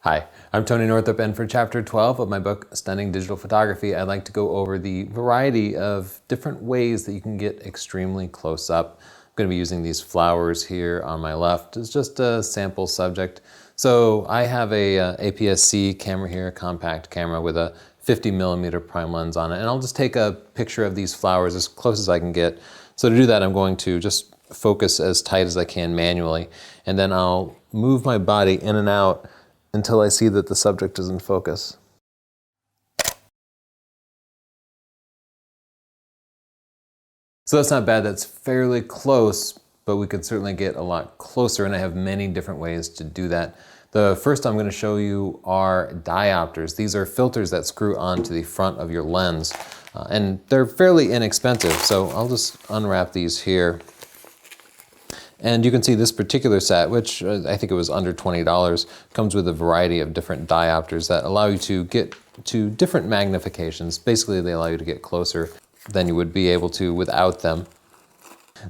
Hi, I'm Tony Northrup, and for Chapter 12 of my book, Stunning Digital Photography, I'd like to go over the variety of different ways that you can get extremely close up. I'm going to be using these flowers here on my left as just a sample subject. So I have a APS-C camera here, a compact camera with a 50mm prime lens on it, and I'll just take a picture of these flowers as close as I can get. So to do that, I'm going to just focus as tight as I can manually, and then I'll move my body in and out until I see that the subject is in focus. So that's not bad, that's fairly close, but we could certainly get a lot closer, and I have many different ways to do that. The first I'm going to show you are diopters. These are filters that screw onto the front of your lens, and they're fairly inexpensive, so I'll just unwrap these here. And you can see this particular set, which I think it was under $20, comes with a variety of different diopters that allow you to get to different magnifications. Basically, they allow you to get closer than you would be able to without them.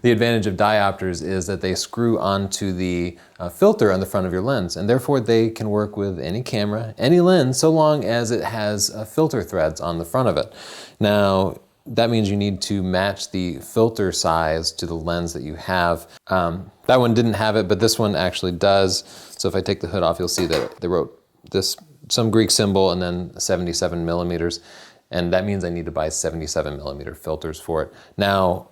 The advantage of diopters is that they screw onto the filter on the front of your lens, and therefore they can work with any camera, any lens, so long as it has filter threads on the front of it. Now, that means you need to match the filter size to the lens that you have. That one didn't have it, but this one actually does. So if I take the hood off, you'll see that they wrote some Greek symbol and then 77mm. And that means I need to buy 77mm filters for it. Now,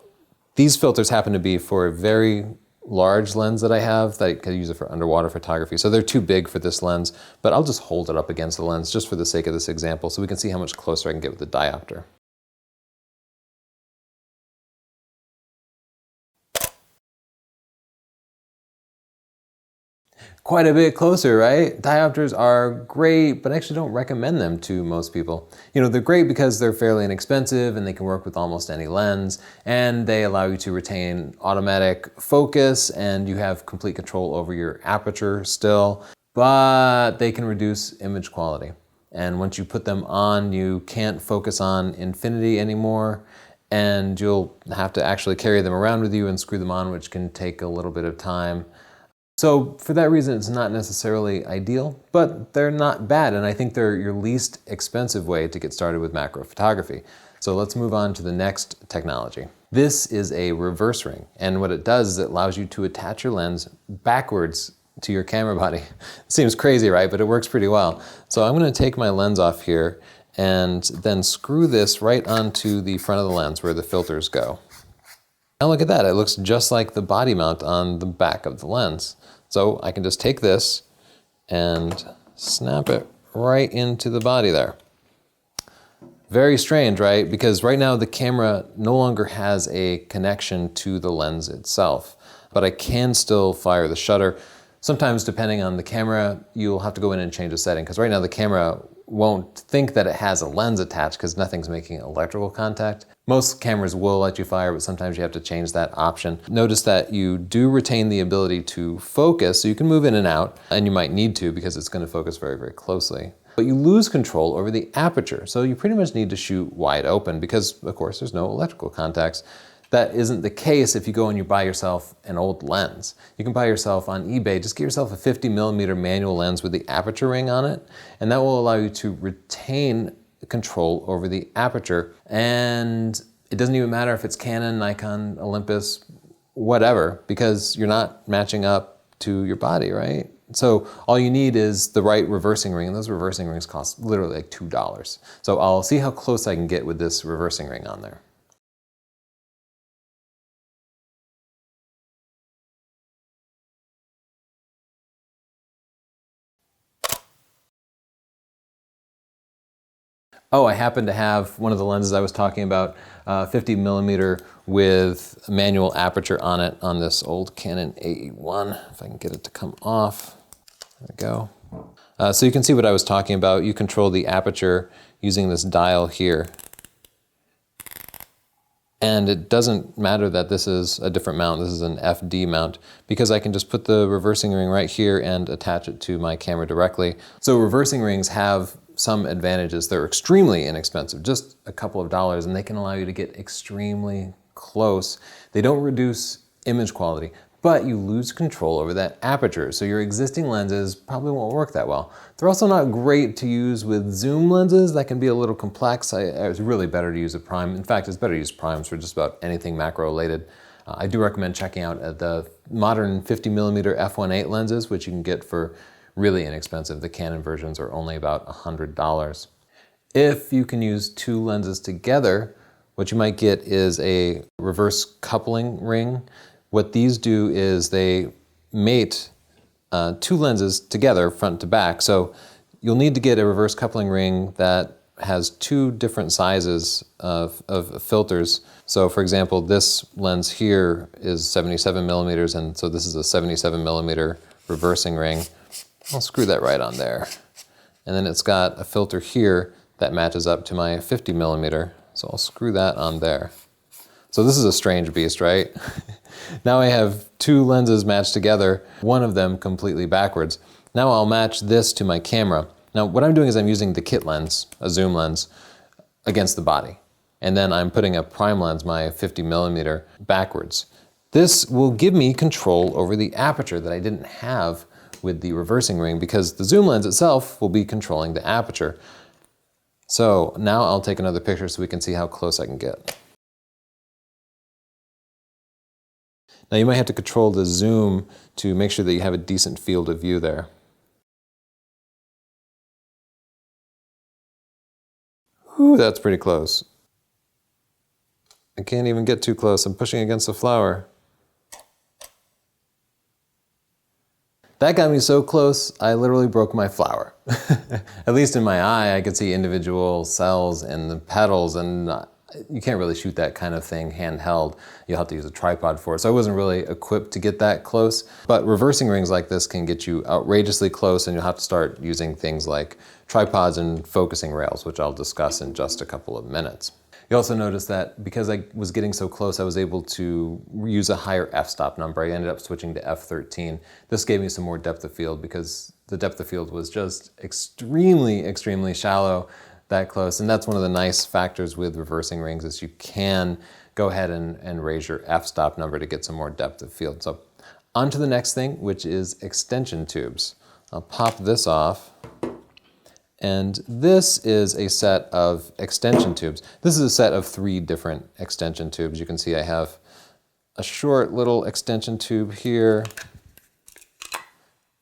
these filters happen to be for a very large lens that I have that I can use it for underwater photography. So they're too big for this lens, but I'll just hold it up against the lens just for the sake of this example so we can see how much closer I can get with the diopter. Quite a bit closer, right? Diopters are great, but I actually don't recommend them to most people. You know, they're great because they're fairly inexpensive and they can work with almost any lens, and they allow you to retain automatic focus and you have complete control over your aperture still, but they can reduce image quality. And once you put them on, you can't focus on infinity anymore, and you'll have to actually carry them around with you and screw them on, which can take a little bit of time. So for that reason, it's not necessarily ideal, but they're not bad, and I think they're your least expensive way to get started with macro photography. So let's move on to the next technology. This is a reverse ring, and what it does is it allows you to attach your lens backwards to your camera body. It seems crazy, right? But it works pretty well. So I'm going to take my lens off here and then screw this right onto the front of the lens where the filters go. Now look at that, it looks just like the body mount on the back of the lens. So I can just take this and snap it right into the body there. Very strange, right? Because right now the camera no longer has a connection to the lens itself, but I can still fire the shutter. Sometimes depending on the camera, you'll have to go in and change a setting, because right now the camera won't think that it has a lens attached because nothing's making electrical contact. Most cameras will let you fire, but sometimes you have to change that option. Notice that you do retain the ability to focus, so you can move in and out, and you might need to because it's going to focus very, very closely. But you lose control over the aperture, so you pretty much need to shoot wide open because, of course, there's no electrical contacts. That isn't the case if you go and you buy yourself an old lens. You can buy yourself on eBay, just get yourself a 50mm manual lens with the aperture ring on it, and that will allow you to retain control over the aperture. And it doesn't even matter if it's Canon, Nikon, Olympus, whatever, because you're not matching up to your body, right? So all you need is the right reversing ring, and those reversing rings cost literally like $2. So I'll see how close I can get with this reversing ring on there. Oh, I happen to have one of the lenses I was talking about, 50mm with manual aperture on it on this old Canon A1. If I can get it to come off. There we go. So you can see what I was talking about. You control the aperture using this dial here. And it doesn't matter that this is a different mount, this is an FD mount, because I can just put the reversing ring right here and attach it to my camera directly. So reversing rings have some advantages. They're extremely inexpensive, just a couple of dollars, and they can allow you to get extremely close. They don't reduce image quality, but you lose control over that aperture, so your existing lenses probably won't work that well. They're also not great to use with zoom lenses. That can be a little complex. It's really better to use a prime. In fact, it's better to use primes for just about anything macro related. I do recommend checking out the modern 50mm f1.8 lenses, which you can get for really inexpensive. The Canon versions are only about $100. If you can use two lenses together, what you might get is a reverse coupling ring. What these do is they mate two lenses together front to back. So you'll need to get a reverse coupling ring that has two different sizes of filters. So for example, this lens here is 77mm, and so this is a 77mm reversing ring. I'll screw that right on there. And then it's got a filter here that matches up to my 50mm. So I'll screw that on there. So this is a strange beast, right? Now I have two lenses matched together, one of them completely backwards. Now I'll match this to my camera. Now what I'm doing is I'm using the kit lens, a zoom lens, against the body. And then I'm putting a prime lens, my 50mm, backwards. This will give me control over the aperture that I didn't have with the reversing ring, because the zoom lens itself will be controlling the aperture. So now I'll take another picture so we can see how close I can get. Now you might have to control the zoom to make sure that you have a decent field of view there. Ooh, that's pretty close. I can't even get too close. I'm pushing against the flower. That got me so close, I literally broke my flower. At least in my eye, I could see individual cells and the petals, and you can't really shoot that kind of thing handheld. You'll have to use a tripod for it. So I wasn't really equipped to get that close. But reversing rings like this can get you outrageously close, and you'll have to start using things like tripods and focusing rails, which I'll discuss in just a couple of minutes. You also notice that because I was getting so close, I was able to use a higher f-stop number. I ended up switching to f13. This gave me some more depth of field because the depth of field was just extremely shallow that close. And that's one of the nice factors with reversing rings, is you can go ahead and raise your f-stop number to get some more depth of field. So on to the next thing, which is extension tubes. I'll pop this off. And this is a set of extension tubes. This is a set of 3 different extension tubes. You can see I have a short little extension tube here,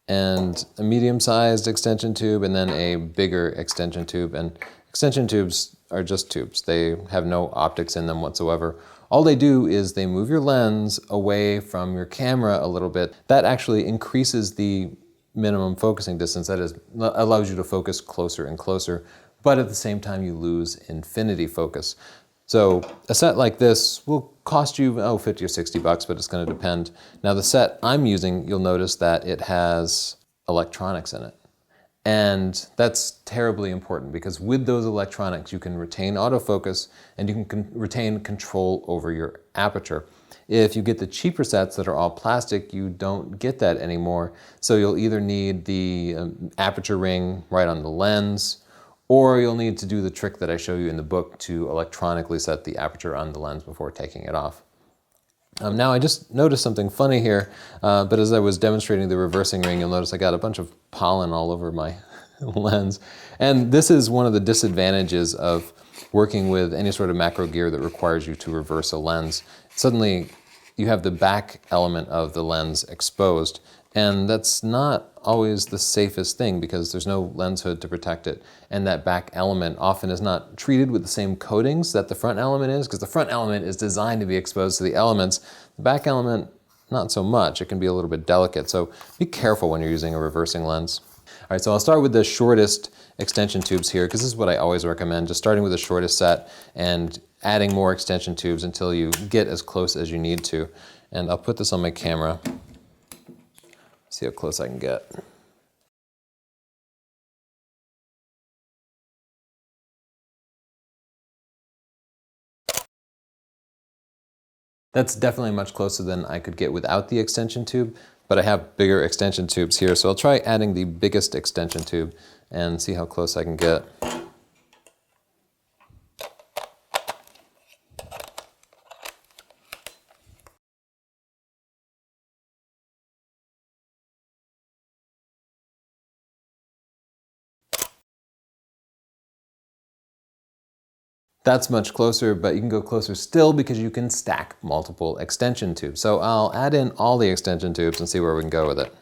and a medium-sized extension tube, and then a bigger extension tube. And extension tubes are just tubes. They have no optics in them whatsoever. All they do is they move your lens away from your camera a little bit. That actually increases the minimum focusing distance. That is, allows you to focus closer and closer, but at the same time you lose infinity focus. So a set like this will cost you, $50 or $60, but it's going to depend. Now the set I'm using, you'll notice that it has electronics in it. And that's terribly important, because with those electronics you can retain autofocus and you can retain control over your aperture. If you get the cheaper sets that are all plastic, you don't get that anymore. So you'll either need the aperture ring right on the lens, or you'll need to do the trick that I show you in the book to electronically set the aperture on the lens before taking it off. Now I just noticed something funny here, but as I was demonstrating the reversing ring, you'll notice I got a bunch of pollen all over my lens. And this is one of the disadvantages of working with any sort of macro gear that requires you to reverse a lens. Suddenly you have the back element of the lens exposed, and that's not always the safest thing because there's no lens hood to protect it. And that back element often is not treated with the same coatings that the front element is, because the front element is designed to be exposed to the elements. The back element, not so much. It can be a little bit delicate, so be careful when you're using a reversing lens. All right, so I'll start with the shortest extension tubes here, because this is what I always recommend, just starting with the shortest set and adding more extension tubes until you get as close as you need to. And I'll put this on my camera, see how close I can get. That's definitely much closer than I could get without the extension tube, but I have bigger extension tubes here, so I'll try adding the biggest extension tube and see how close I can get. That's much closer, but you can go closer still because you can stack multiple extension tubes. So I'll add in all the extension tubes and see where we can go with it.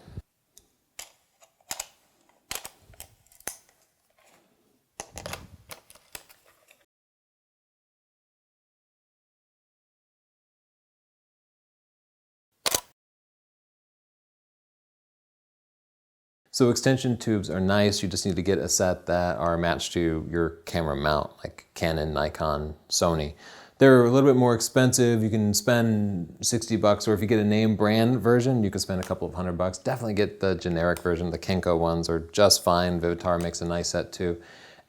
So extension tubes are nice. You just need to get a set that are matched to your camera mount, like Canon, Nikon, Sony. They're a little bit more expensive. You can spend 60 bucks, or if you get a name brand version, you can spend a couple of $100. Definitely get the generic version. The Kinko ones are just fine. Vivitar makes a nice set too.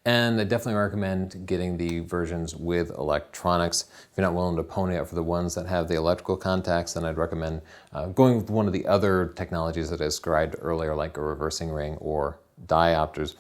And I definitely recommend getting the versions with electronics. If you're not willing to pony up for the ones that have the electrical contacts, then I'd recommend going with one of the other technologies that I described earlier, like a reversing ring or diopters.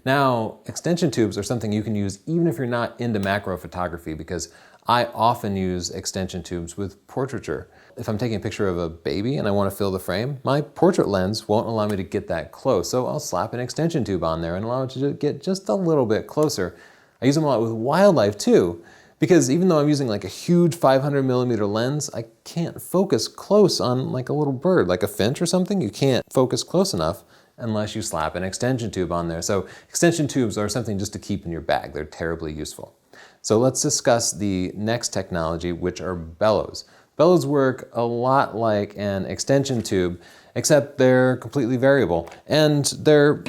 Now, extension tubes are something you can use even if you're not into macro photography, because I often use extension tubes with portraiture. If I'm taking a picture of a baby and I want to fill the frame, my portrait lens won't allow me to get that close, so I'll slap an extension tube on there and allow it to get just a little bit closer. I use them a lot with wildlife too, because even though I'm using like a huge 500mm lens, I can't focus close on like a little bird, like a finch or something. You can't focus close enough unless you slap an extension tube on there. So extension tubes are something just to keep in your bag. They're terribly useful. So let's discuss the next technology, which are bellows. Bellows work a lot like an extension tube, except they're completely variable, and they're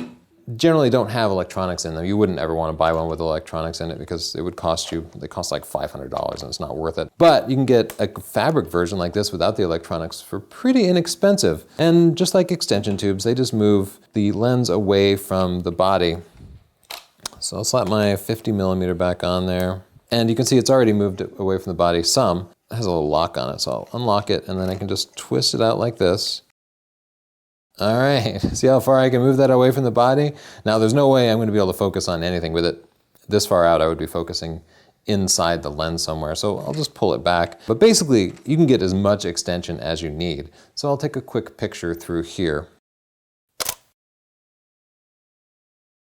generally don't have electronics in them. You wouldn't ever want to buy one with electronics in it because it would cost you, they cost like $500 and it's not worth it. But you can get a fabric version like this without the electronics for pretty inexpensive. And just like extension tubes, they just move the lens away from the body. So I'll slap my 50mm back on there. And you can see it's already moved away from the body some. It has a little lock on it, so I'll unlock it and then I can just twist it out like this. All right, see how far I can move that away from the body? Now there's no way I'm going to be able to focus on anything with it. This far out I would be focusing inside the lens somewhere, so I'll just pull it back. But basically, you can get as much extension as you need. So I'll take a quick picture through here.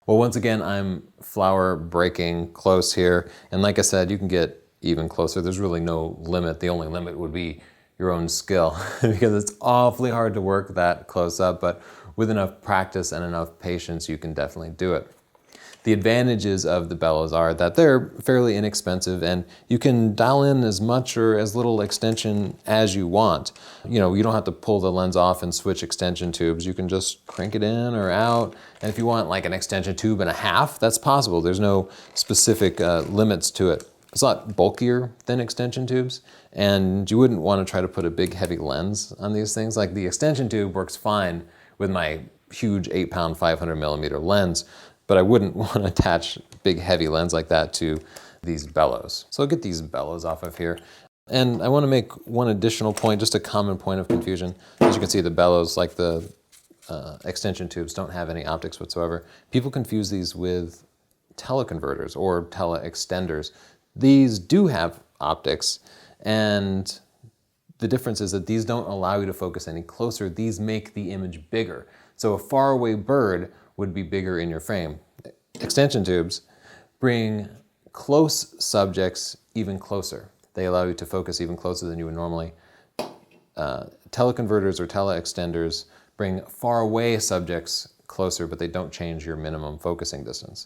Well, once again, I'm flower breaking close here. And like I said, you can get even closer. There's really no limit. The only limit would be your own skill because it's awfully hard to work that close up, but with enough practice and enough patience, you can definitely do it. The advantages of the bellows are that they're fairly inexpensive and you can dial in as much or as little extension as you want. You know, you don't have to pull the lens off and switch extension tubes. You can just crank it in or out. And if you want like an extension tube and a half, that's possible. There's no specific limits to it. It's a lot bulkier than extension tubes, and you wouldn't want to try to put a big heavy lens on these things. Like the extension tube works fine with my huge 8-pound 500mm lens, but I wouldn't want to attach big heavy lens like that to these bellows. So I'll get these bellows off of here. And I want to make one additional point, just a common point of confusion. As you can see, the bellows, like the extension tubes, don't have any optics whatsoever. People confuse these with teleconverters or tele-extenders. These do have optics, and the difference is that these don't allow you to focus any closer. These make the image bigger. So a faraway bird would be bigger in your frame. Extension tubes bring close subjects even closer. They allow you to focus even closer than you would normally. Teleconverters or tele-extenders bring far away subjects closer, but they don't change your minimum focusing distance.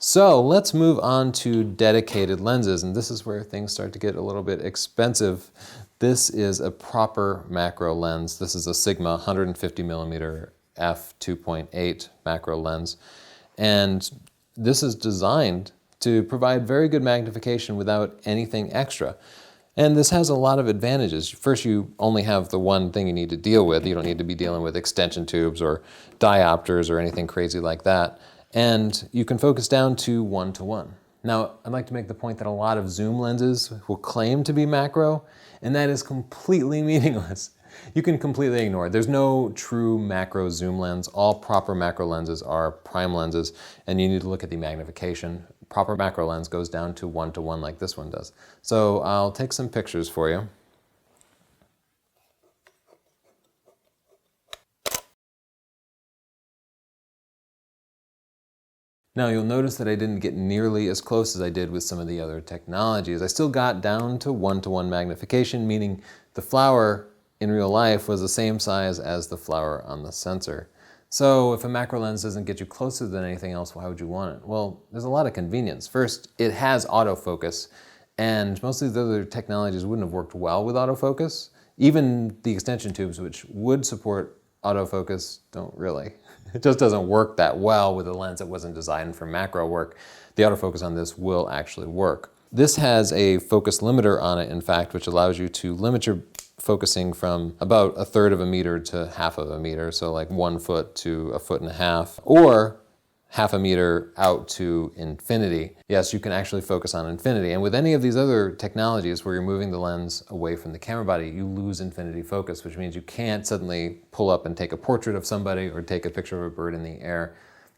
So let's move on to dedicated lenses, and this is where things start to get a little bit expensive. This is a proper macro lens. This is a Sigma 150mm f2.8 macro lens, and this is designed to provide very good magnification without anything extra. And this has a lot of advantages. First, you only have the one thing you need to deal with. You don't need to be dealing with extension tubes or diopters or anything crazy like that. And you can focus down to 1:1. Now, I'd like to make the point that a lot of zoom lenses will claim to be macro, and that is completely meaningless. You can completely ignore it. There's no true macro zoom lens. All proper macro lenses are prime lenses, and you need to look at the magnification. Proper macro lens goes down to 1:1 like this one does. So I'll take some pictures for you. Now you'll notice that I didn't get nearly as close as I did with some of the other technologies. I still got down to one-to-one magnification, meaning the flower in real life was the same size as the flower on the sensor. So if a macro lens doesn't get you closer than anything else, why would you want it? Well, there's a lot of convenience. First, it has autofocus, and most of the other technologies wouldn't have worked well with autofocus. Even the extension tubes, which would support autofocus, don't really. It just doesn't work that well with a lens that wasn't designed for macro work. The autofocus on this will actually work. This has a focus limiter on it, in fact, which allows you to limit your focusing from about 1/3 of a meter to 1/2 of a meter, so like 1 foot to 1.5 feet, or 1/2 a meter out to infinity. Yes, you can actually focus on infinity. And with any of these other technologies where you're moving the lens away from the camera body, you lose infinity focus, which means you can't suddenly pull up and take a portrait of somebody or take a picture of a bird in the air.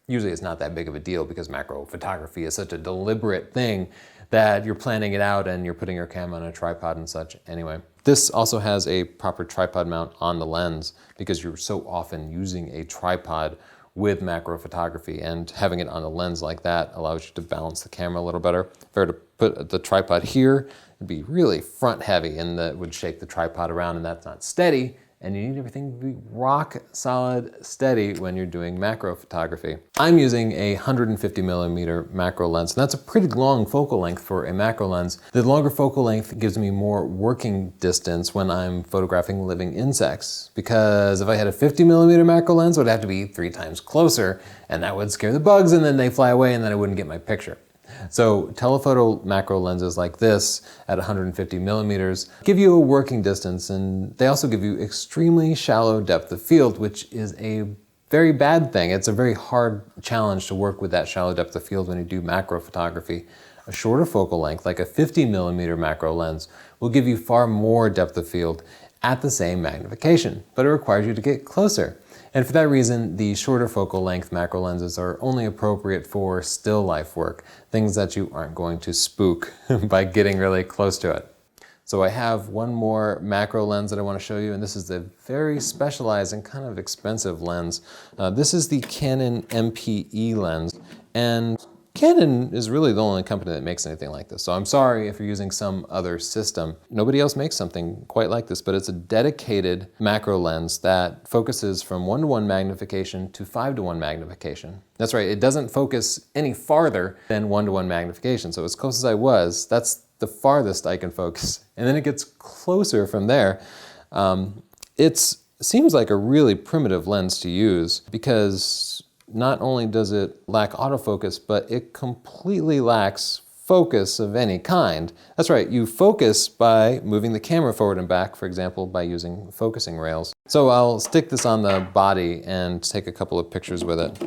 Usually it's not that big of a deal because macro photography is such a deliberate thing that you're planning it out and you're putting your camera on a tripod and such anyway. This also has a proper tripod mount on the lens because you're so often using a tripod with macro photography, and having it on a lens like that allows you to balance the camera a little better. If I were to put the tripod here, it'd be really front heavy and that would shake the tripod around, and that's not steady. And you need everything to be rock solid steady when you're doing macro photography. I'm using a 150mm macro lens, and that's a pretty long focal length for a macro lens. The longer focal length gives me more working distance when I'm photographing living insects, because if I had a 50mm macro lens, it would have to be 3 times closer, and that would scare the bugs, and then they fly away, and then I wouldn't get my picture. So telephoto macro lenses like this at 150mm give you a working distance, and they also give you extremely shallow depth of field, which is a very bad thing. It's a very hard challenge to work with that shallow depth of field when you do macro photography. A shorter focal length, like a 50mm macro lens, will give you far more depth of field at the same magnification, but it requires you to get closer. And for that reason, the shorter focal length macro lenses are only appropriate for still life work, things that you aren't going to spook by getting really close to it. So I have one more macro lens that I want to show you, and this is the very specialized and kind of expensive lens. This is the Canon MPE lens, and Canon is really the only company that makes anything like this. So I'm sorry if you're using some other system. Nobody else makes something quite like this, but it's a dedicated macro lens that focuses from 1:1 magnification to 5:1 magnification. That's right, it doesn't focus any farther than 1:1 magnification. So as close as I was, that's the farthest I can focus. And then it gets closer from there. It seems like a really primitive lens to use because not only does it lack autofocus, but it completely lacks focus of any kind. That's right, you focus by moving the camera forward and back, for example, by using focusing rails. So I'll stick this on the body and take a couple of pictures with it.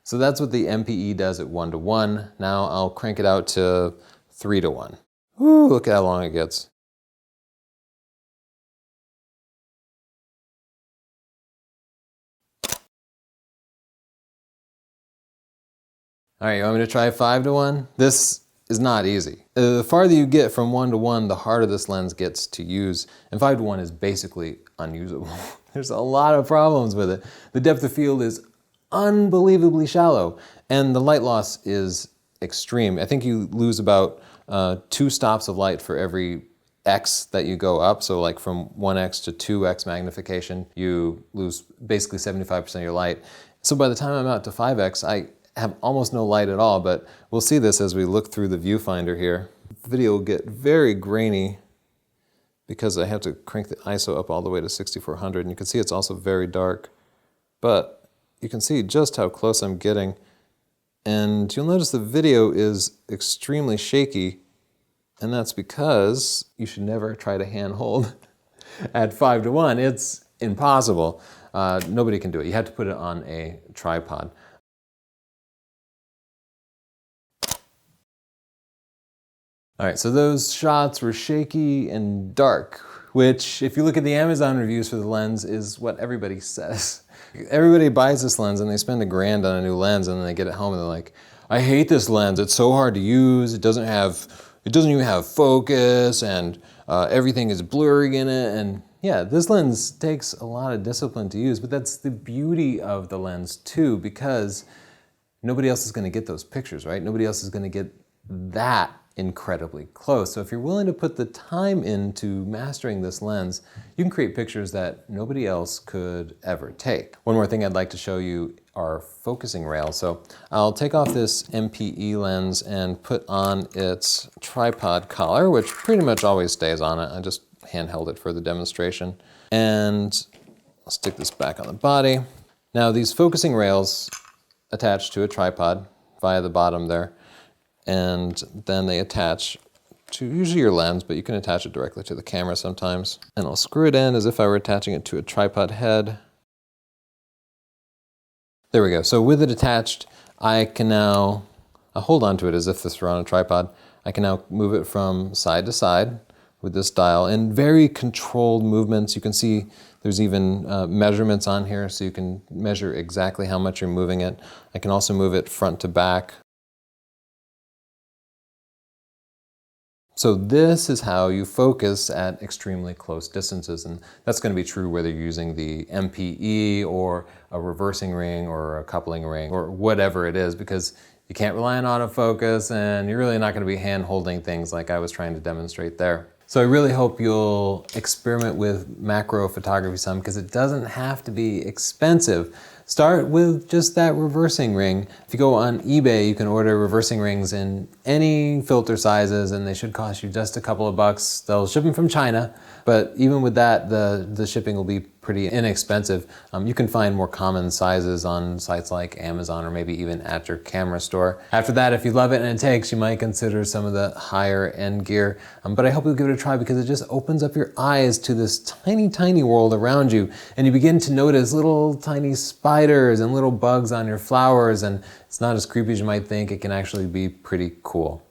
So that's what the MPE does at 1:1. Now I'll crank it out to 3:1. Ooh, look at how long it gets. All right, you want me to try 5:1? This is not easy. The farther you get from 1:1, the harder this lens gets to use. And 5:1 is basically unusable. There's a lot of problems with it. The depth of field is unbelievably shallow, and the light loss is extreme. I think you lose about 2 stops of light for every X that you go up. So like from 1X to 2X magnification, you lose basically 75% of your light. So by the time I'm out to 5X, I have almost no light at all, but we'll see this as we look through the viewfinder here. The video will get very grainy because I have to crank the ISO up all the way to 6400, and you can see it's also very dark. But you can see just how close I'm getting, and you'll notice the video is extremely shaky, and that's because you should never try to handhold at 5:1. It's impossible. Nobody can do it. You have to put it on a tripod. All right, so those shots were shaky and dark, which, if you look at the Amazon reviews for the lens, is what everybody says. Everybody buys this lens and they spend $1,000 on a new lens, and then they get it home and they're like, I hate this lens. It's so hard to use. It doesn't even have focus, and everything is blurry in it. And yeah, this lens takes a lot of discipline to use, but that's the beauty of the lens too, because nobody else is going to get those pictures, right? Nobody else is going to get that incredibly close. So if you're willing to put the time into mastering this lens, you can create pictures that nobody else could ever take. One more thing I'd like to show you are focusing rails. So I'll take off this MPE lens and put on its tripod collar, which pretty much always stays on it. I just handheld it for the demonstration. And I'll stick this back on the body. Now these focusing rails attach to a tripod via the bottom there, and then they attach to usually your lens, but you can attach it directly to the camera sometimes. And I'll screw it in as if I were attaching it to a tripod head. There we go. So with it attached, I can now hold on to it as if this were on a tripod. I can now move it from side to side with this dial in very controlled movements. You can see there's even measurements on here, so you can measure exactly how much you're moving it. I can also move it front to back. So this is how you focus at extremely close distances, and that's going to be true whether you're using the MPE or a reversing ring or a coupling ring or whatever it is, because you can't rely on autofocus and you're really not going to be hand holding things like I was trying to demonstrate there. So I really hope you'll experiment with macro photography some, because it doesn't have to be expensive. Start with just that reversing ring. If you go on eBay, you can order reversing rings in any filter sizes, and they should cost you just a couple of bucks. They'll ship them from China, but even with that, the shipping will be pretty inexpensive. You can find more common sizes on sites like Amazon or maybe even at your camera store. After that, if you love it and it takes, you might consider some of the higher end gear. But I hope you'll give it a try, because it just opens up your eyes to this tiny, tiny world around you, and you begin to notice little tiny spiders and little bugs on your flowers, and it's not as creepy as you might think. It can actually be pretty cool.